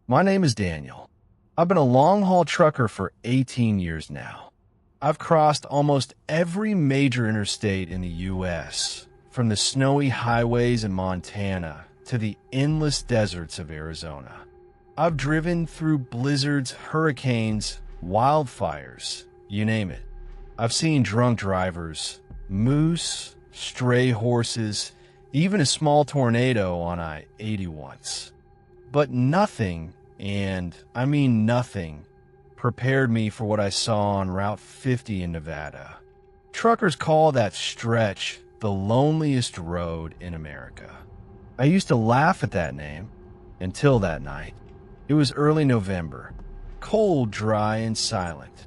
My name is Daniel. I've been a long-haul trucker for 18 years now. I've crossed almost every major interstate in the U.S., from the snowy highways in Montana to the endless deserts of Arizona. I've driven through blizzards, hurricanes, wildfires, you name it. I've seen drunk drivers, moose, stray horses, even a small tornado on I-80 once. But nothing, and I mean nothing, prepared me for what I saw on Route 50 in Nevada. Truckers call that stretch the loneliest road in America. I used to laugh at that name until that night. It was early November, cold, dry, and silent.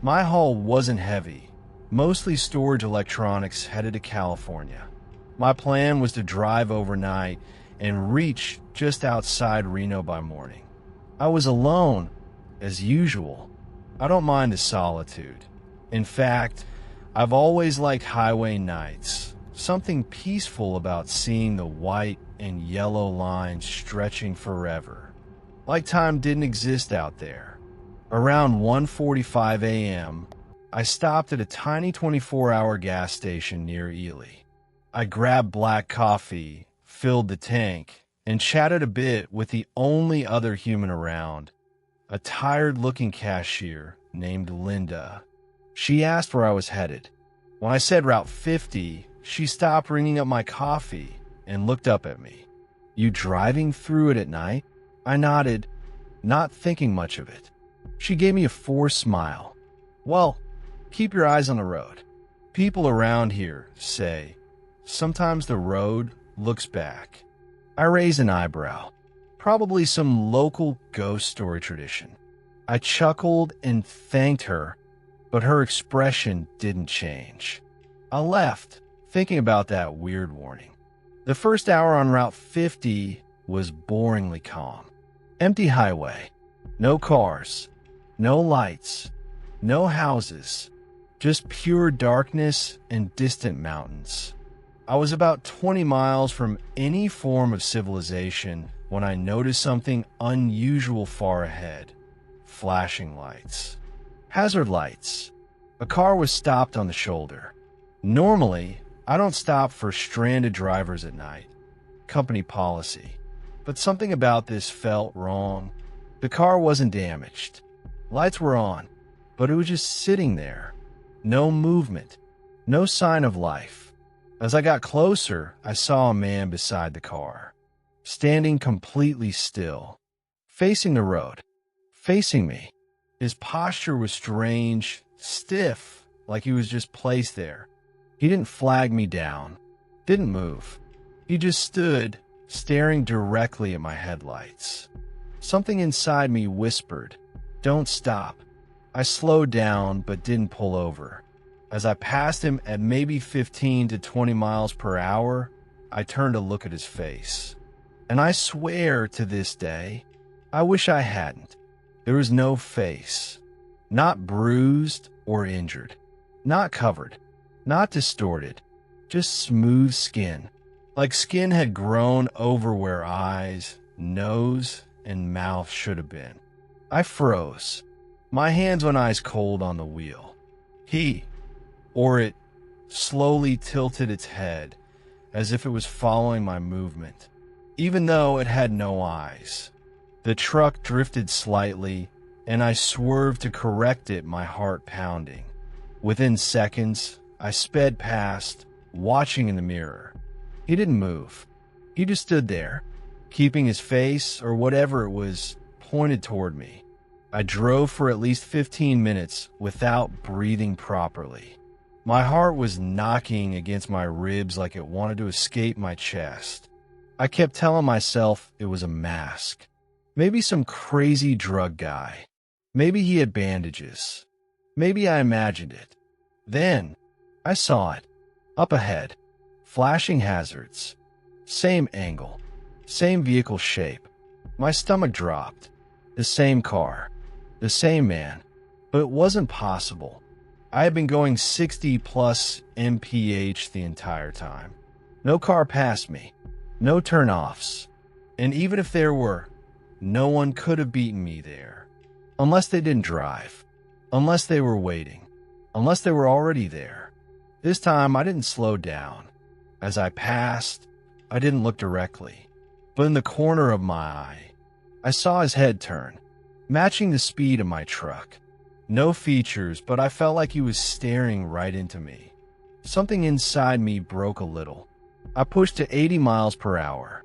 My haul wasn't heavy, mostly storage electronics headed to California. My plan was to drive overnight and reach just outside Reno by morning. I was alone, as usual. I don't mind the solitude. In fact, I've always liked highway nights. Something peaceful about seeing the white and yellow lines stretching forever. Like time didn't exist out there. Around 1:45 a.m., I stopped at a tiny 24-hour gas station near Ely. I grabbed black coffee, filled the tank, and chatted a bit with the only other human around, a tired-looking cashier named Linda. She asked where I was headed. When I said Route 50, she stopped ringing up my coffee and looked up at me. "You driving through it at night?" I nodded, not thinking much of it. She gave me a forced smile. "Well, keep your eyes on the road. People around here say, sometimes the road looks back." I raised an eyebrow. Probably some local ghost story tradition. I chuckled and thanked her, but her expression didn't change. I left, thinking about that weird warning. The first hour on Route 50 was boringly calm. Empty highway. No cars. No lights. No houses. Just pure darkness and distant mountains. I was about 20 miles from any form of civilization when I noticed something unusual far ahead. Flashing lights. Hazard lights. A car was stopped on the shoulder. Normally, I don't stop for stranded drivers at night. Company policy. But something about this felt wrong. The car wasn't damaged. Lights were on, but it was just sitting there. No movement. No sign of life. As I got closer, I saw a man beside the car, standing completely still, facing the road, facing me. His posture was strange, stiff, like he was just placed there. He didn't flag me down, didn't move. He just stood, staring directly at my headlights. Something inside me whispered, "Don't stop." I slowed down but didn't pull over. As I passed him at maybe 15 to 20 miles per hour, I turned to look at his face. And I swear to this day, I wish I hadn't. There was no face. Not bruised or injured. Not covered. Not distorted. Just smooth skin. Like skin had grown over where eyes, nose, and mouth should have been. I froze. My hands went ice cold on the wheel. It slowly tilted its head as if it was following my movement, even though it had no eyes. The truck drifted slightly, and I swerved to correct it, my heart pounding. Within seconds, I sped past, watching in the mirror. He didn't move. He just stood there, keeping his face, or whatever it was, pointed toward me. I drove for at least 15 minutes without breathing properly. My heart was knocking against my ribs like it wanted to escape my chest. I kept telling myself it was a mask. Maybe some crazy drug guy. Maybe he had bandages. Maybe I imagined it. Then, I saw it. Up ahead. Flashing hazards. Same angle. Same vehicle shape. My stomach dropped. The same car. The same man. But it wasn't possible. I had been going 60 plus mph the entire time. No car passed me. No turn-offs. And even if there were, No one could have beaten me there. Unless they didn't drive. Unless they were waiting. Unless they were already there. This time, I didn't slow down. As I passed, I didn't look directly. But in the corner of my eye, I saw his head turn, matching the speed of my truck. No features, but I felt like he was staring right into me. Something inside me broke a little. I pushed to 80 miles per hour.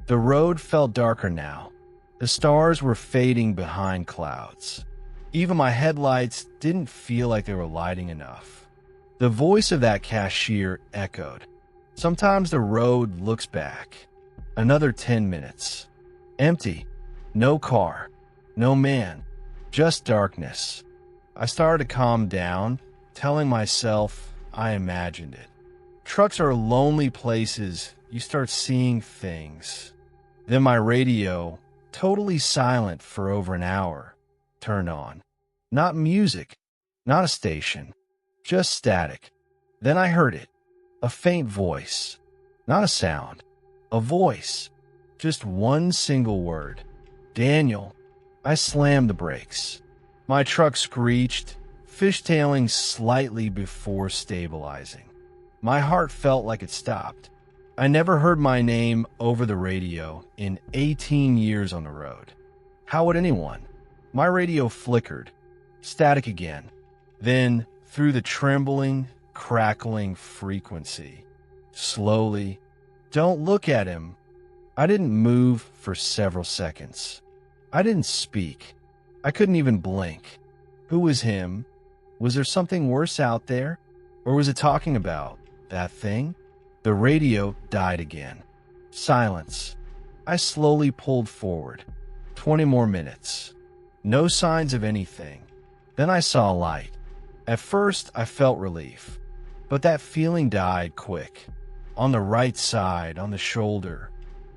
The road felt darker now. The stars were fading behind clouds. Even my headlights didn't feel like they were lighting enough. The voice of that cashier echoed. Sometimes the road looks back. Another 10 minutes. Empty. No car. No man. Just darkness. I started to calm down, telling myself I imagined it. Trucks are lonely places. You start seeing things. Then my radio, totally silent for over an hour, turned on. Not music, not a station, just static. Then I heard it. A faint voice. Not a sound. A voice. Just one single word. Daniel. I slammed the brakes. My truck screeched, fishtailing slightly before stabilizing. My heart felt like it stopped. I never heard my name over the radio in 18 years on the road. How would anyone? My radio flickered. Static again. Then, through the trembling, crackling frequency. Slowly. Don't look at him. I didn't move for several seconds. I didn't speak. I couldn't even blink. Who was him? Was there something worse out there? Or was it talking about that thing? The radio died again. Silence. I slowly pulled forward. 20 more minutes. No signs of anything. Then I saw a light. At first, I felt relief. But that feeling died quick. On the right side, on the shoulder.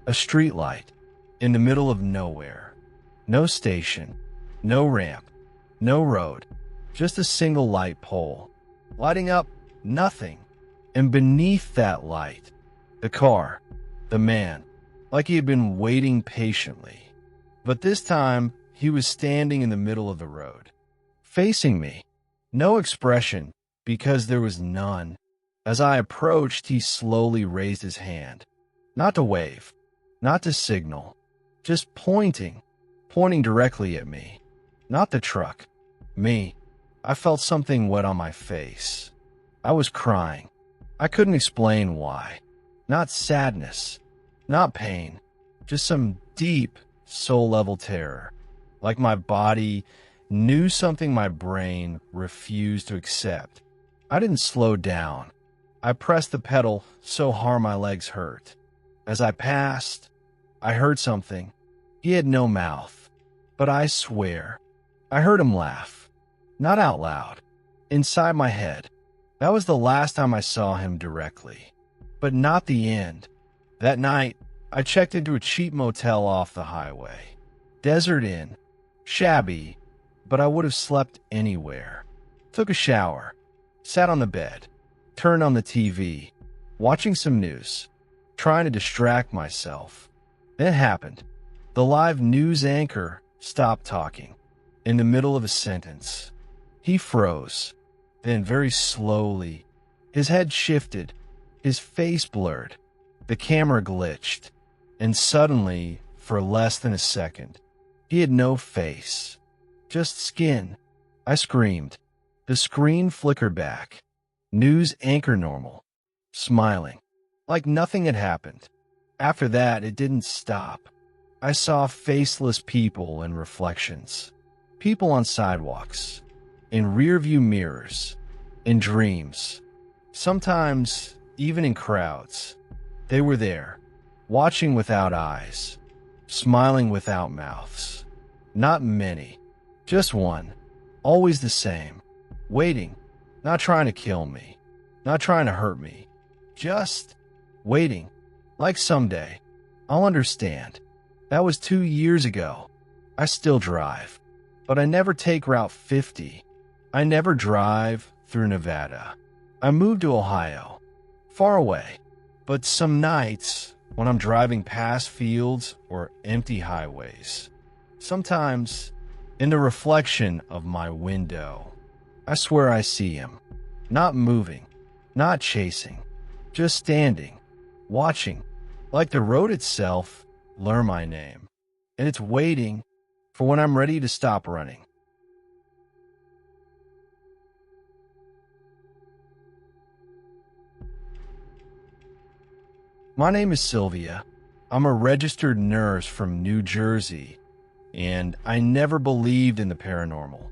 A street light. In the middle of nowhere. No station. No ramp. No road. Just a single light pole. Lighting up nothing. And beneath that light, the car, the man, like he had been waiting patiently. But this time, he was standing in the middle of the road, facing me. No expression, because there was none. As I approached, he slowly raised his hand. Not to wave, not to signal, just pointing directly at me. Not the truck, me. I felt something wet on my face. I was crying. I couldn't explain why. Not sadness, not pain, just some deep, soul-level terror. Like my body knew something my brain refused to accept. I didn't slow down. I pressed the pedal so hard my legs hurt. As I passed, I heard something. He had no mouth, but I swear, I heard him laugh. Not out loud, inside my head. That was the last time I saw him directly, but not the end. That night, I checked into a cheap motel off the highway. Desert Inn. Shabby, but I would have slept anywhere. Took a shower, sat on the bed, turned on the TV, watching some news, trying to distract myself. Then it happened. The live news anchor stopped talking in the middle of a sentence. He froze. Then very slowly, his head shifted, his face blurred, the camera glitched, and suddenly, for less than a second, he had no face, just skin. I screamed. The screen flickered back. News anchor normal, smiling, like nothing had happened. After that, it didn't stop. I saw faceless people and reflections, people on sidewalks, in rearview mirrors, in dreams, sometimes even in crowds. They were there, watching without eyes, smiling without mouths. Not many, just one, always the same, waiting, not trying to kill me, not trying to hurt me, just waiting, like someday I'll understand. That was 2 years ago. I still drive, but I never take Route 50. I never drive through Nevada. I moved to Ohio, far away, but some nights when I'm driving past fields or empty highways, sometimes in the reflection of my window. I swear I see him, not moving, not chasing, just standing, watching, like the road itself learn my name, and it's waiting for when I'm ready to stop running. My name is Sylvia. I'm a registered nurse from New Jersey, and I never believed in the paranormal.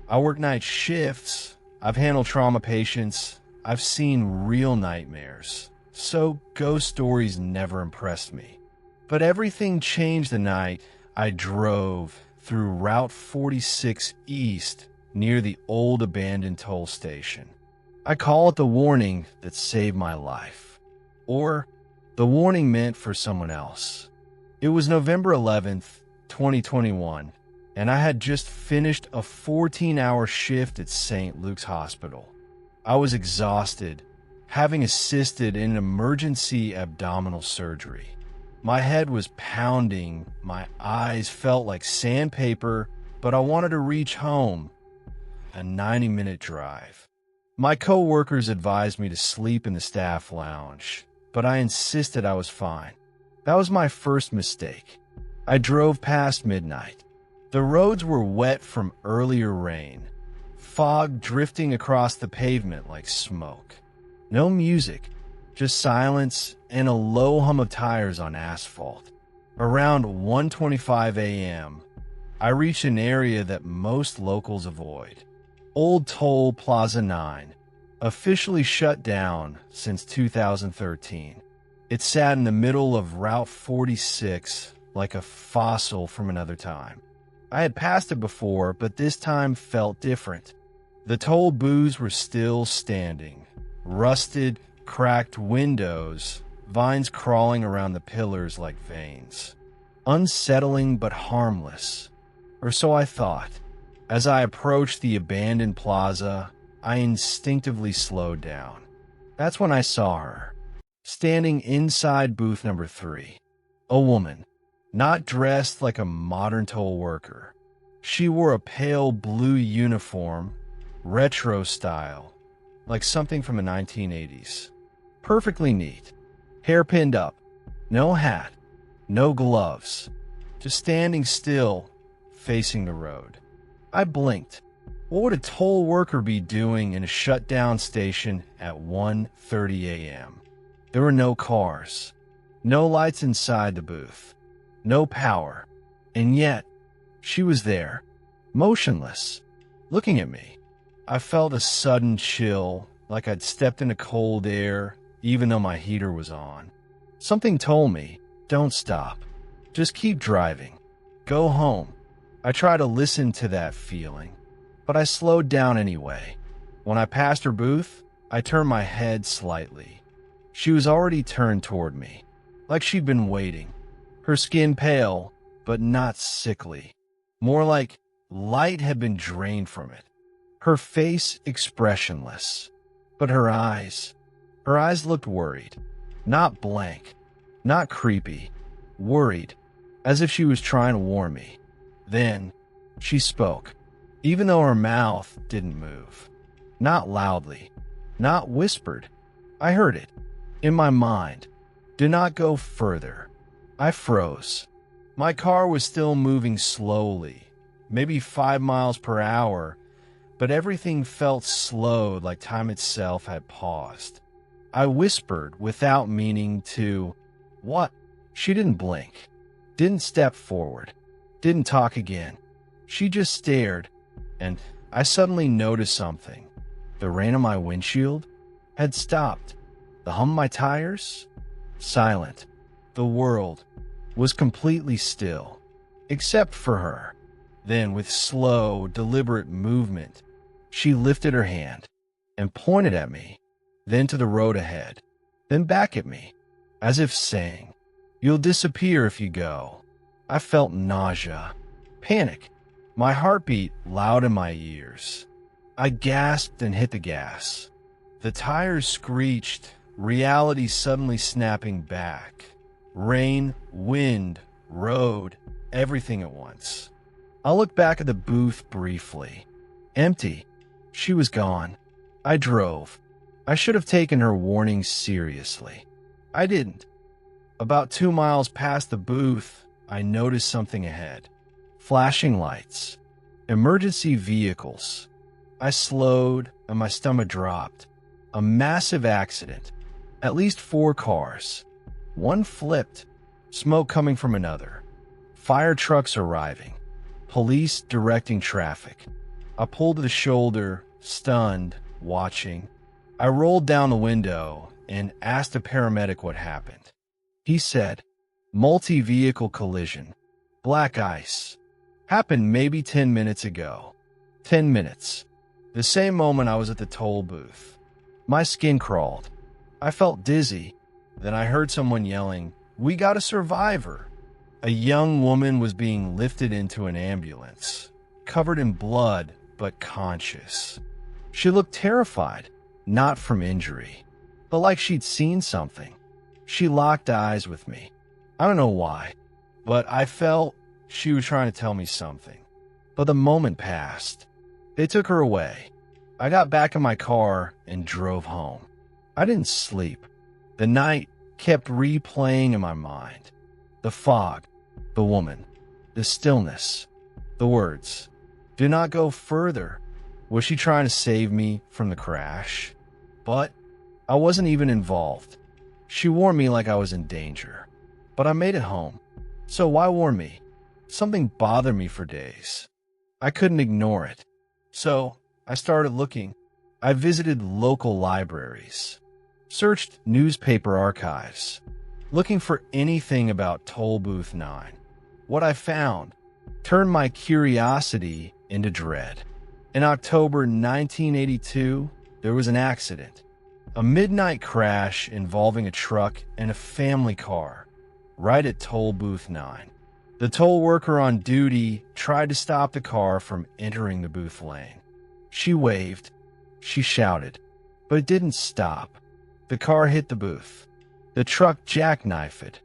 I work night shifts, I've handled trauma patients, I've seen real nightmares, so ghost stories never impressed me. But everything changed the night I drove through Route 46 East near the old abandoned toll station. I call it the warning that saved my life, or the warning meant for someone else. It was November 11th, 2021, and I had just finished a 14-hour shift at St. Luke's Hospital. I was exhausted, having assisted in an emergency abdominal surgery. My head was pounding, my eyes felt like sandpaper, but I wanted to reach home. A 90-minute drive. My co-workers advised me to sleep in the staff lounge, but I insisted I was fine. That was my first mistake. I drove past midnight. The roads were wet from earlier rain, fog drifting across the pavement like smoke. No music, just silence and a low hum of tires on asphalt. Around 1:25 a.m., I reached an area that most locals avoid. Old Toll Plaza 9, officially shut down since 2013. It sat in the middle of Route 46 like a fossil from another time. I had passed it before, but this time felt different. The toll booths were still standing. Rusted, cracked windows, vines crawling around the pillars like veins. Unsettling but harmless, or so I thought. As I approached the abandoned plaza, I instinctively slowed down. That's when I saw her, standing inside booth number 3. A woman, not dressed like a modern toll worker. She wore a pale blue uniform, retro style, like something from the 1980s. Perfectly neat, hair pinned up, no hat, no gloves, just standing still, facing the road. I blinked. What would a toll worker be doing in a shut-down station at 1:30 a.m.? There were no cars, no lights inside the booth, no power, and yet she was there, motionless, looking at me. I felt a sudden chill, like I'd stepped into cold air, even though my heater was on. Something told me, don't stop, just keep driving, go home. I tried to listen to that feeling, but I slowed down anyway. When I passed her booth, I turned my head slightly. She was already turned toward me, like she'd been waiting. Her skin pale, but not sickly. More like light had been drained from it. Her face expressionless, but her eyes looked worried. Not blank, not creepy, worried, as if she was trying to warn me. Then she spoke, even though her mouth didn't move. Not loudly, not whispered. I heard it, in my mind. Do not go further. I froze. My car was still moving slowly, maybe 5 miles per hour, but everything felt slowed like time itself had paused. I whispered without meaning to, "What?" She didn't blink, didn't step forward, didn't talk again. She just stared, and I suddenly noticed something. The rain on my windshield had stopped. The hum of my tires? Silent. The world was completely still, except for her. Then, with slow, deliberate movement, she lifted her hand and pointed at me, then to the road ahead, then back at me, as if saying, "You'll disappear if you go." I felt nausea, panic, my heartbeat loud in my ears. I gasped and hit the gas. The tires screeched, reality suddenly snapping back. Rain, wind, road, everything at once. I looked back at the booth briefly. Empty. She was gone. I drove. I should have taken her warnings seriously. I didn't. About 2 miles past the booth, I noticed something ahead. Flashing lights. Emergency vehicles. I slowed and my stomach dropped. A massive accident. At least 4 cars. One flipped. Smoke coming from another. Fire trucks arriving. Police directing traffic. I pulled to the shoulder, stunned, watching. I rolled down the window and asked a paramedic what happened. He said, multi-vehicle collision. Black ice. Happened maybe 10 minutes ago. 10 minutes. The same moment I was at the toll booth. My skin crawled. I felt dizzy. Then I heard someone yelling, "We got a survivor." A young woman was being lifted into an ambulance, covered in blood but conscious. She looked terrified, not from injury, but like she'd seen something. She locked eyes with me. I don't know why, but I felt she was trying to tell me something. But the moment passed. They took her away. I got back in my car and drove home. I didn't sleep. The night kept replaying in my mind. The fog, the woman, the stillness, the words. Do not go further. Was she trying to save me from the crash? But I wasn't even involved. She warned me like I was in danger. But I made it home. So why warn me? Something bothered me for days. I couldn't ignore it. So I started looking. I visited local libraries, searched newspaper archives, looking for anything about Toll Booth 9. What I found turned my curiosity into dread. In October 1982, there was an accident. A midnight crash involving a truck and a family car, right at Toll Booth 9. The toll worker on duty tried to stop the car from entering the booth lane. She waved. She shouted. But it didn't stop. The car hit the booth. The truck jackknifed it.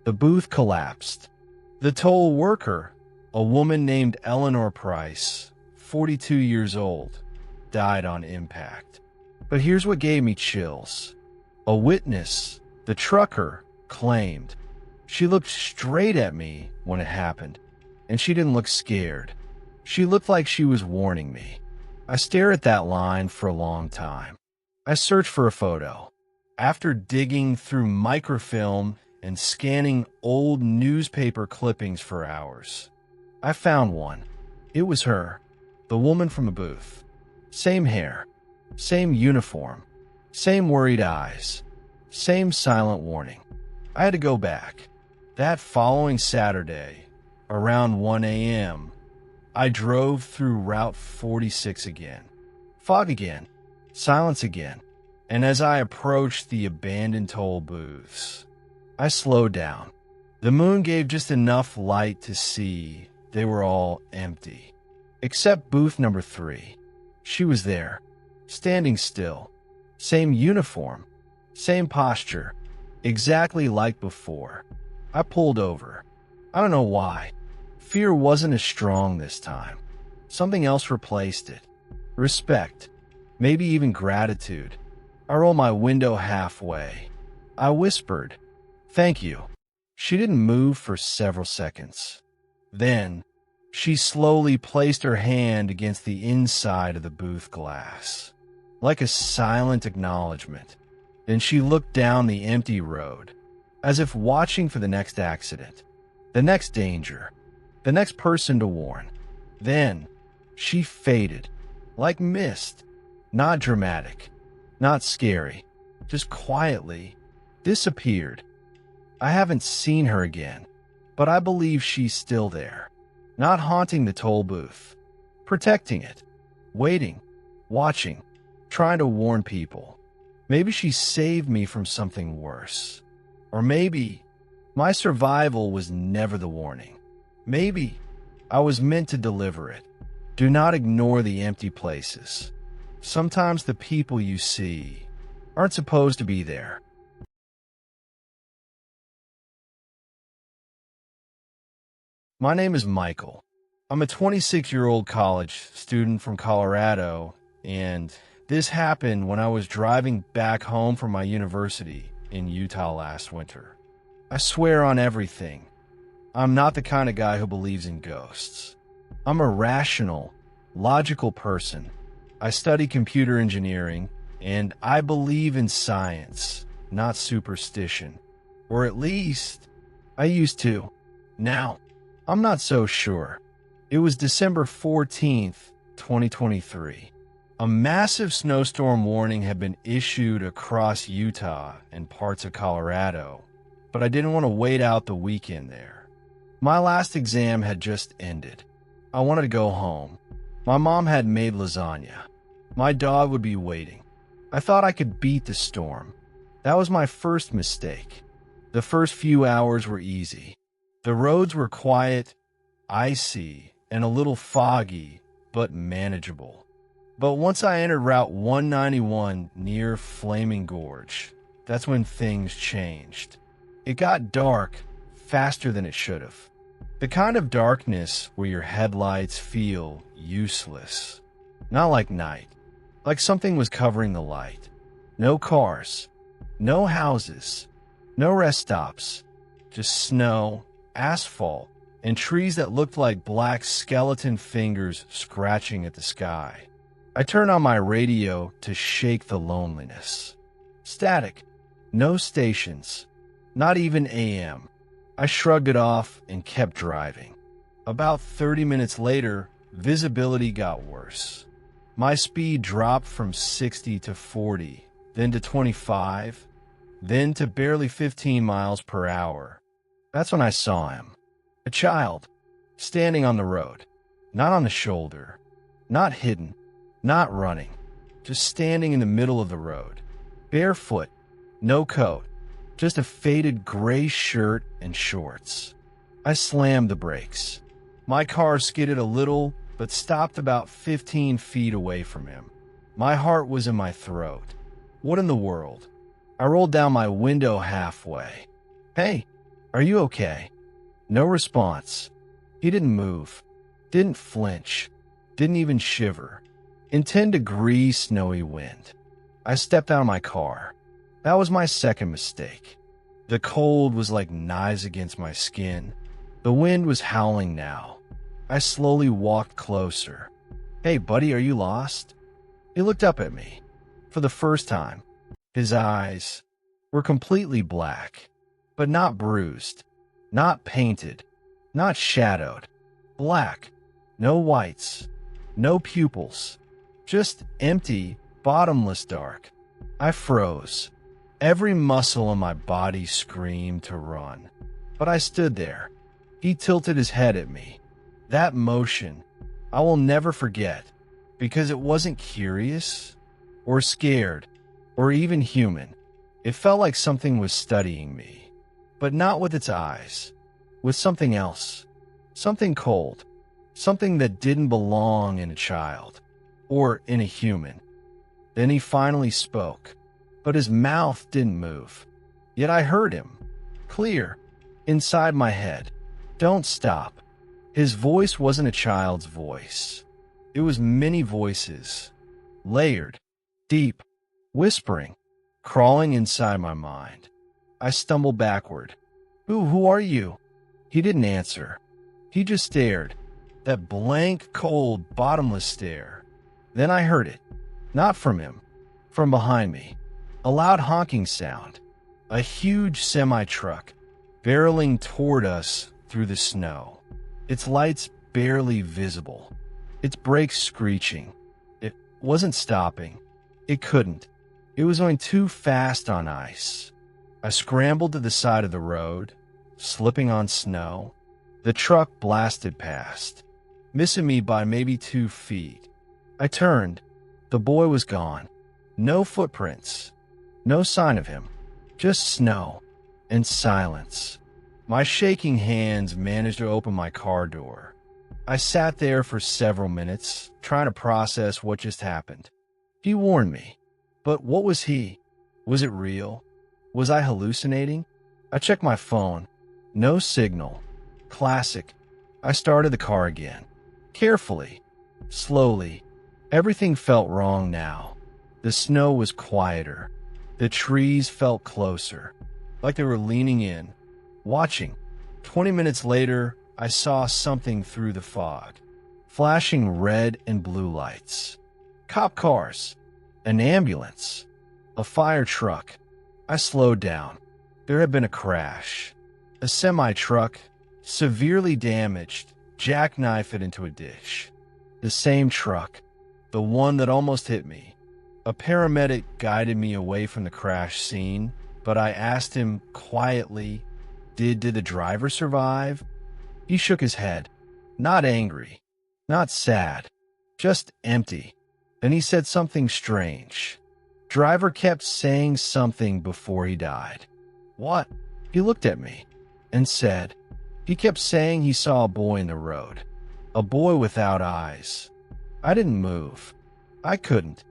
The booth collapsed. The toll worker, a woman named Eleanor Price, 42 years old, died on impact. But here's what gave me chills. A witness, the trucker, claimed. She looked straight at me when it happened, and she didn't look scared. She looked like she was warning me. I stared at that line for a long time. I searched for a photo. After digging through microfilm and scanning old newspaper clippings for hours, I found one. It was her, the woman from the booth. Same hair, same uniform, same worried eyes, same silent warning. I had to go back. That following Saturday, around 1 a.m., I drove through Route 46 again. Fog again, silence again, and as I approached the abandoned toll booths, I slowed down. The moon gave just enough light to see they were all empty, except booth number 3. She was there, standing still, same uniform, same posture, exactly like before. I pulled over. I don't know why. Fear wasn't as strong this time. Something else replaced it. Respect. Maybe even gratitude. I rolled my window halfway. I whispered, "Thank you." She didn't move for several seconds. Then, she slowly placed her hand against the inside of the booth glass, like a silent acknowledgement. Then she looked down the empty road, as if watching for the next accident, the next danger, the next person to warn. Then, she faded, like mist, not dramatic, not scary, just quietly disappeared. I haven't seen her again, but I believe she's still there, not haunting the toll booth, protecting it, waiting, watching, trying to warn people. Maybe she saved me from something worse. Or maybe my survival was never the warning. Maybe I was meant to deliver it. Do not ignore the empty places. Sometimes the people you see aren't supposed to be there. My name is Michael. I'm a 26-year-old college student from Colorado, and this happened when I was driving back home from my university in Utah last winter. I swear on everything, I'm not the kind of guy who believes in ghosts. I'm a rational, logical person. I study computer engineering, and I believe in science, not superstition. Or at least, I used to. Now, I'm not so sure. It was December 14th, 2023. A massive snowstorm warning had been issued across Utah and parts of Colorado, but I didn't want to wait out the weekend there. My last exam had just ended. I wanted to go home. My mom had made lasagna. My dog would be waiting. I thought I could beat the storm. That was my first mistake. The first few hours were easy. The roads were quiet, icy, and a little foggy, but manageable. But once I entered Route 191 near Flaming Gorge, that's when things changed. It got dark faster than it should have. The kind of darkness where your headlights feel useless. Not like night. Like something was covering the light. No cars. No houses. No rest stops. Just snow, asphalt, and trees that looked like black skeleton fingers scratching at the sky. I turned on my radio to shake the loneliness. Static. No stations. Not even AM. I shrugged it off and kept driving. About 30 minutes later, visibility got worse. My speed dropped from 60 to 40, then to 25, then to barely 15 miles per hour. That's when I saw him. A child, standing on the road, not on the shoulder, not hidden, not running, just standing in the middle of the road, barefoot, no coat, just a faded gray shirt and shorts. I slammed the brakes. My car skidded a little, but stopped about 15 feet away from him. My heart was in my throat. What in the world? I rolled down my window halfway. Hey, are you okay? No response. He didn't move, didn't flinch, didn't even shiver. In 10-degree snowy wind. I stepped out of my car. That was my second mistake. The cold was like knives against my skin. The wind was howling now. I slowly walked closer. Hey, buddy, are you lost? He looked up at me. For the first time, his eyes were completely black, but not bruised, not painted, not shadowed. Black, no whites, no pupils, just empty, bottomless dark. I froze. Every muscle in my body screamed to run. But I stood there. He tilted his head at me. That motion, I will never forget, because it wasn't curious, or scared, or even human. It felt like something was studying me, but not with its eyes, with something else, something cold, something that didn't belong in a child, or in a human. Then he finally spoke, but his mouth didn't move. Yet I heard him, clear, inside my head. Don't stop. His voice wasn't a child's voice. It was many voices, layered, deep, whispering, crawling inside my mind. I stumbled backward. Who are you? He didn't answer. He just stared, that blank, cold, bottomless stare. Then I heard it, not from him, from behind me. A loud honking sound, a huge semi-truck barreling toward us through the snow, its lights barely visible, its brakes screeching. It wasn't stopping. It couldn't. It was going too fast on ice. I scrambled to the side of the road, slipping on snow. The truck blasted past, missing me by maybe 2 feet. I turned. The boy was gone. No footprints. No sign of him. Just snow and silence. My shaking hands managed to open my car door. I sat there for several minutes, trying to process what just happened. He warned me. But what was he? Was it real? Was I hallucinating? I checked my phone. No signal. Classic. I started the car again. Carefully, slowly, everything felt wrong now. The snow was quieter. The trees felt closer, like they were leaning in, watching. 20 minutes later, I saw something through the fog, flashing red and blue lights. Cop cars, an ambulance, a fire truck. I slowed down. There had been a crash. A semi-truck, severely damaged, jackknifed it into a ditch. The same truck, the one that almost hit me. A paramedic guided me away from the crash scene, but I asked him quietly, did the driver survive? He shook his head, not angry, not sad, just empty. Then he said something strange. Driver kept saying something before he died. What? He looked at me and said, he kept saying he saw a boy in the road, a boy without eyes. I didn't move. I couldn't.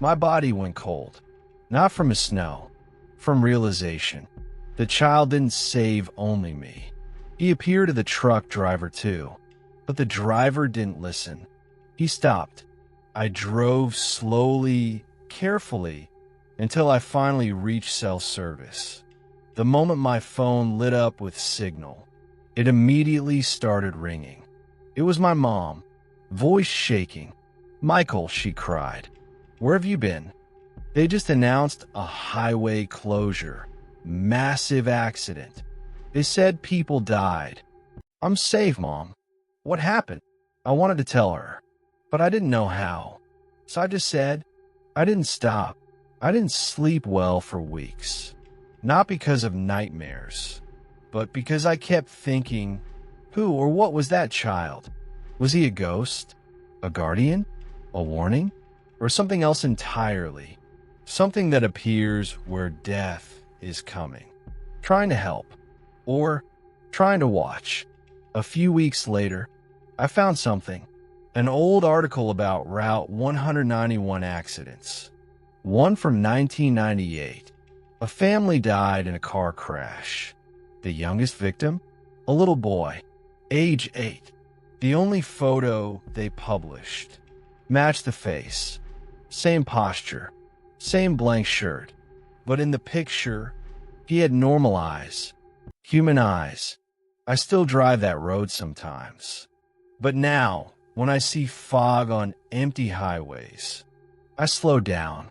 My body went cold. Not from the snow, from realization. The child didn't save only me. He appeared to the truck driver too, but the driver didn't listen. He stopped. I drove slowly, carefully, until I finally reached cell service. The moment my phone lit up with signal, it immediately started ringing. It was my mom, voice shaking. "Michael," she cried, "where have you been?" They just announced a highway closure. Massive accident. They said people died. "I'm safe, Mom." "What happened?" I wanted to tell her, but I didn't know how. So I just said, I didn't stop. I didn't sleep well for weeks. Not because of nightmares, but because I kept thinking, who or what was that child? Was he a ghost? A guardian? A warning? Or something else entirely? Something that appears where death is coming. Trying to help. Or trying to watch. A few weeks later, I found something. An old article about Route 191 accidents. One from 1998. A family died in a car crash. The youngest victim? A little boy, age 8. The only photo they published matched the face. Same posture, same blank shirt. But in the picture, he had normal eyes, human eyes. I still drive that road sometimes. But now, when I see fog on empty highways, I slow down.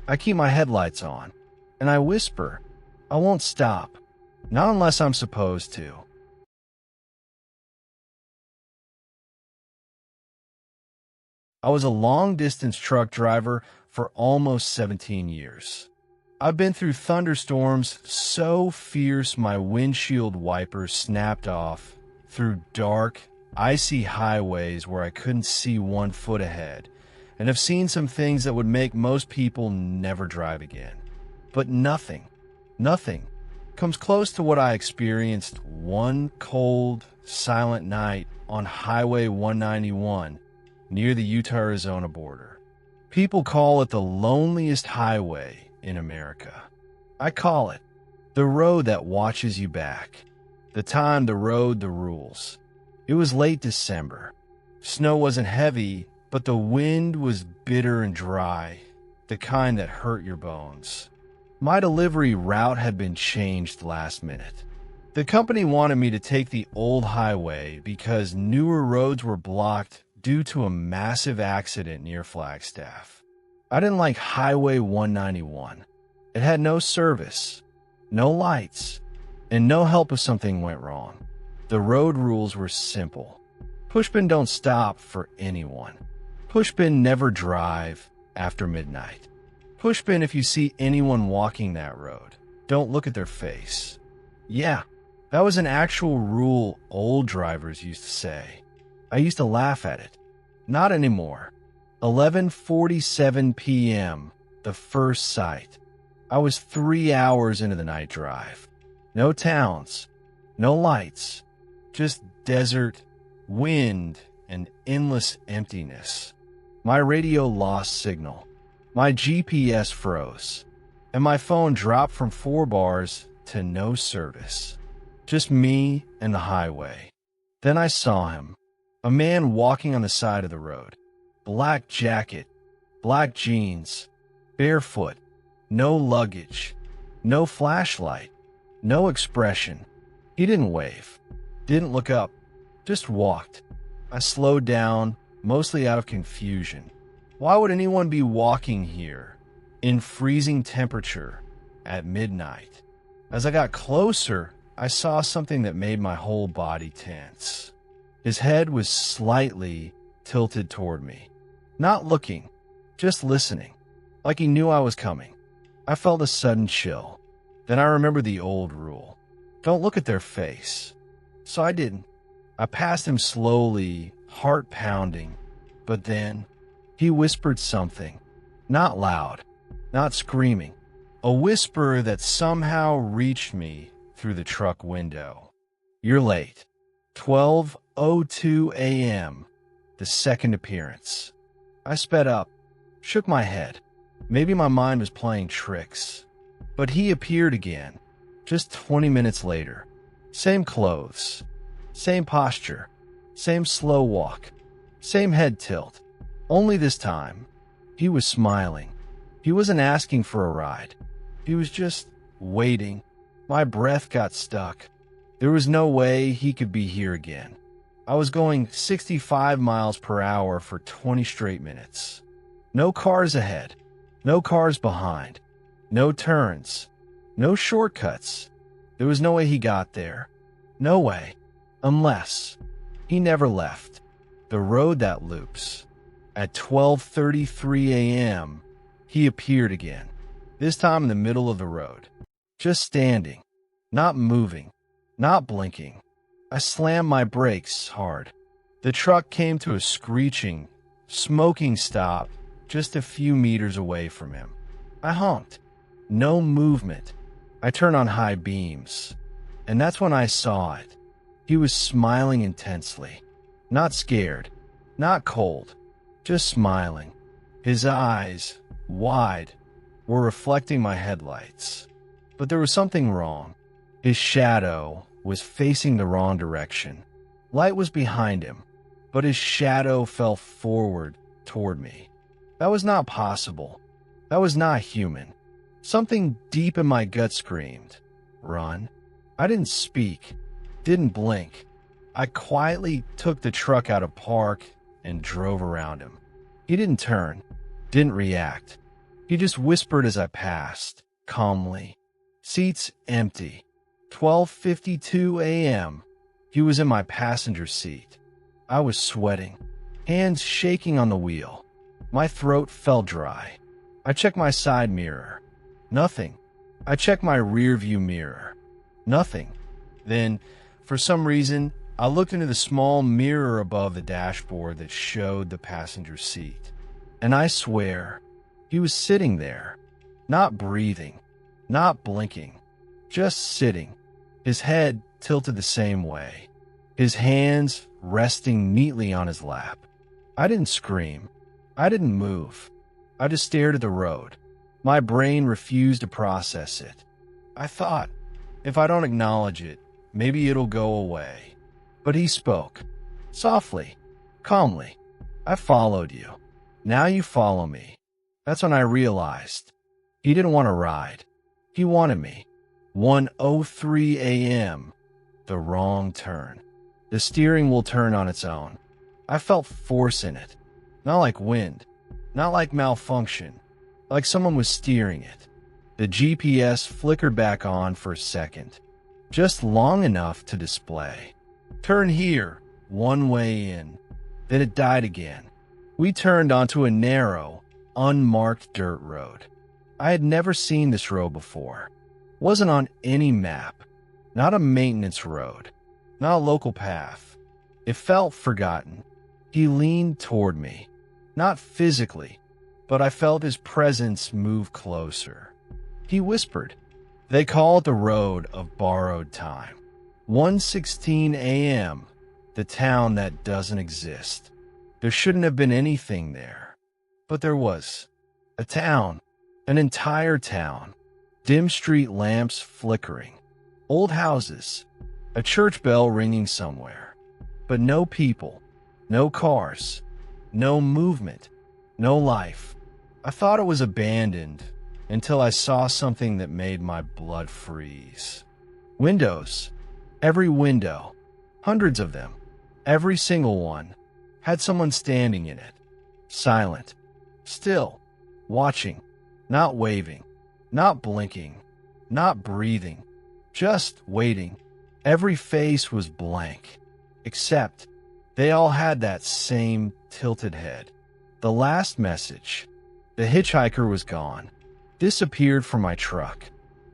I keep my headlights on, and I whisper, I won't stop, not unless I'm supposed to. I was a long-distance truck driver for almost 17 years. I've been through thunderstorms so fierce my windshield wipers snapped off, through dark, icy highways where I couldn't see 1 foot ahead, and have seen some things that would make most people never drive again. But nothing comes close to what I experienced one cold, silent night on Highway 191 near the Utah-Arizona border. People call it the loneliest highway in America. I call it the road that watches you back. The time, the road, the rules. It was late December. Snow wasn't heavy, but the wind was bitter and dry, the kind that hurt your bones. My delivery route had been changed last minute. The company wanted me to take the old highway because newer roads were blocked due to a massive accident near Flagstaff. I didn't like Highway 191. It had no service, no lights, and no help if something went wrong. The road rules were simple. Pushpin don't stop for anyone. Pushpin never drive after midnight. Pushpin if you see anyone walking that road. Don't look at their face. Yeah, that was an actual rule old drivers used to say. I used to laugh at it. Not anymore. 11:47 p.m., the first sight. I was 3 hours into the night drive. No towns, no lights, just desert, wind, and endless emptiness. My radio lost signal. My GPS froze, and my phone dropped from 4 bars to no service. Just me and the highway. Then I saw him. A man walking on the side of the road. Black jacket, black jeans, barefoot, no luggage, no flashlight, no expression. He didn't wave, didn't look up, just walked. I slowed down, mostly out of confusion. Why would anyone be walking here in freezing temperature at midnight? As I got closer, I saw something that made my whole body tense. His head was slightly tilted toward me. Not looking, just listening, like he knew I was coming. I felt a sudden chill. Then I remembered the old rule. Don't look at their face. So I didn't. I passed him slowly, heart pounding. But then he whispered something. Not loud, not screaming. A whisper that somehow reached me through the truck window. You're late. 12:02 a.m. The second appearance. I sped up, shook my head. Maybe my mind was playing tricks. But he appeared again, just 20 minutes later. Same clothes, same posture, same slow walk, same head tilt. Only this time, he was smiling. He wasn't asking for a ride. He was just waiting. My breath got stuck. There was no way he could be here again. I was going 65 miles per hour for 20 straight minutes. No cars ahead, no cars behind, no turns, no shortcuts. There was no way he got there. No way. Unless he never left. The road that loops. At 12:33 a.m., he appeared again. This time in the middle of the road. Just standing, not moving, not blinking. I slammed my brakes hard. The truck came to a screeching, smoking stop just a few meters away from him. I honked. No movement. I turned on high beams. And that's when I saw it. He was smiling intensely. Not scared. Not cold. Just smiling. His eyes, wide, were reflecting my headlights. But there was something wrong. His shadow was facing the wrong direction. Light was behind him, but his shadow fell forward toward me. That was not possible. That was not human. Something deep in my gut screamed, "Run." I didn't speak, didn't blink. I quietly took the truck out of park and drove around him. He didn't turn, didn't react. He just whispered as I passed, calmly. Seats empty. 12:52 a.m. He was in my passenger seat. I was sweating, hands shaking on the wheel. My throat felt dry. I checked my side mirror. Nothing. I checked my rearview mirror. Nothing. Then, for some reason, I looked into the small mirror above the dashboard that showed the passenger seat. And I swear, he was sitting there, not breathing, not blinking, just sitting. His head tilted the same way, his hands resting neatly on his lap. I didn't scream. I didn't move. I just stared at the road. My brain refused to process it. I thought, if I don't acknowledge it, maybe it'll go away. But he spoke, softly, calmly. I followed you. Now you follow me. That's when I realized he didn't want to ride. He wanted me. 1:03 a.m. The wrong turn. The steering will turn on its own. I felt force in it. Not like wind. Not like malfunction. Like someone was steering it. The GPS flickered back on for a second. Just long enough to display. Turn here, one way in. Then it died again. We turned onto a narrow, unmarked dirt road. I had never seen this road before. Wasn't on any map. Not a maintenance road. Not a local path. It felt forgotten. He leaned toward me. Not physically, but I felt his presence move closer. He whispered. They call it the road of borrowed time. 1:16 a.m. The town that doesn't exist. There shouldn't have been anything there. But there was. A town. An entire town. Dim street lamps flickering. Old houses. A church bell ringing somewhere. But no people. No cars, no movement, no life. I thought it was abandoned until I saw something that made my blood freeze. Windows. Every window. Hundreds of them. Every single one had someone standing in it. Silent. Still. Watching. Not waving. Not blinking. Not breathing. Just waiting. Every face was blank. Except they all had that same tilted head. The last message. The hitchhiker was gone. Disappeared from my truck.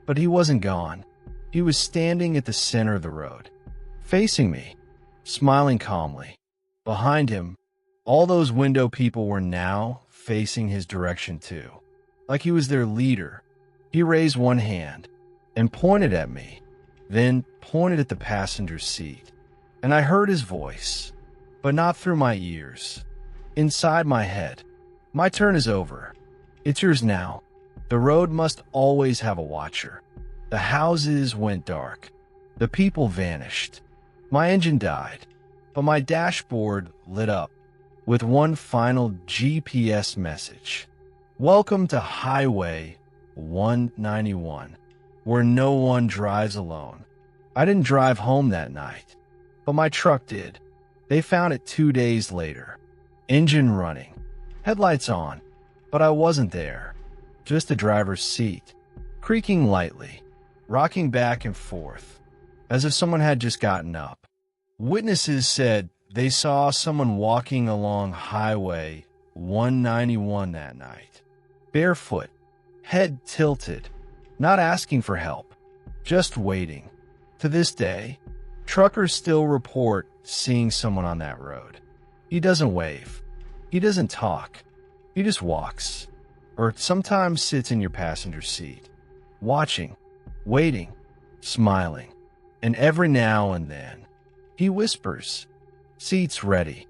But he wasn't gone. He was standing at the center of the road, facing me, smiling calmly. Behind him, all those window people were now facing his direction too. Like he was their leader. He raised one hand and pointed at me, then pointed at the passenger seat. And I heard his voice, but not through my ears. Inside my head. My turn is over. It's yours now. The road must always have a watcher. The houses went dark. The people vanished. My engine died, but my dashboard lit up with one final GPS message. Welcome to Highway 191, where no one drives alone. I didn't drive home that night, but my truck did. They found it 2 days later. Engine running, headlights on, but I wasn't there. Just the driver's seat, creaking lightly, rocking back and forth, as if someone had just gotten up. Witnesses said they saw someone walking along Highway 191 that night, barefoot, head tilted, not asking for help, just waiting. To this day, truckers still report seeing someone on that road. He doesn't wave. He doesn't talk. He just walks, or sometimes sits in your passenger seat, watching, waiting, smiling, and every now and then, he whispers, "Seats ready."